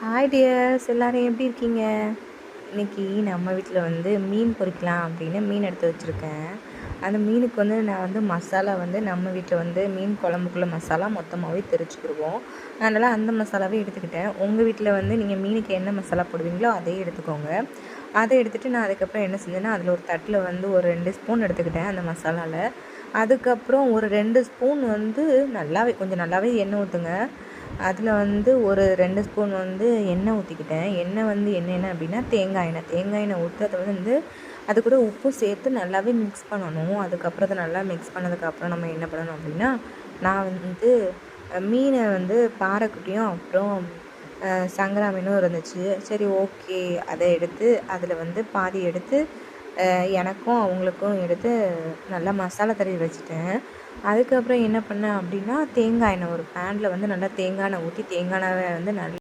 Hi tears, எல்லோரும் எப்படி இருக்கீங்க? இன்றைக்கி நம்ம வீட்டில் வந்து மீன் பொரிக்கலாம் அப்படின்னு மீன் எடுத்து வச்சுருக்கேன். அந்த மீனுக்கு வந்து நான் மசாலா நம்ம வீட்டில் மீன் குழம்புக்குள்ள மசாலா மொத்தமாகவே திரிச்சுக்கிடுவோம். அதனால் அந்த மசாலாவே எடுத்துக்கிட்டேன். உங்கள் வீட்டில் நீங்கள் மீனுக்கு என்ன மசாலா போடுவீங்களோ அதையே எடுத்துக்கோங்க. அதை எடுத்துகிட்டு நான் அதுக்கப்புறம் என்ன செஞ்சேன்னா, அதில் ஒரு தட்டில் ஒரு 2 ஸ்பூன் எடுத்துக்கிட்டேன் அந்த மசாலாவில். அதுக்கப்புறம் ஒரு 2 ஸ்பூன் கொஞ்சம் நல்லாவே எண்ணெய் ஊற்றுங்க. அதில் ஒரு 2 ஸ்பூன் எண்ணெய் ஊற்றிக்கிட்டேன். எண்ணெய் அப்படின்னா தேங்காய் எண்ணெய் ஊற்றி அதை அது கூட உப்பு சேர்த்து நல்லாவே மிக்ஸ் பண்ணணும். அதுக்கப்புறம் அதை நல்லா மிக்ஸ் பண்ணதுக்கப்புறம் நம்ம என்ன பண்ணணும் அப்படின்னா, நான் மீனை பாறைக்குட்டியும் அப்புறம் சங்கரா மீனும் இருந்துச்சு. சரி, ஓகே, அதை எடுத்து அதில் பாதி எடுத்து எனக்கும் அவங்களுக்கும் எடுத்து நல்லா மசாலா தடவி வச்சுட்டேன். அதுக்கப்புறம் என்ன பண்ணேன் அப்படின்னா, தேங்காய் எண்ணெய் ஒரு பேனில் நல்லா தேங்காய் எண்ணெய் ஊற்றி தேங்காய் எண்ணெய் நல்லா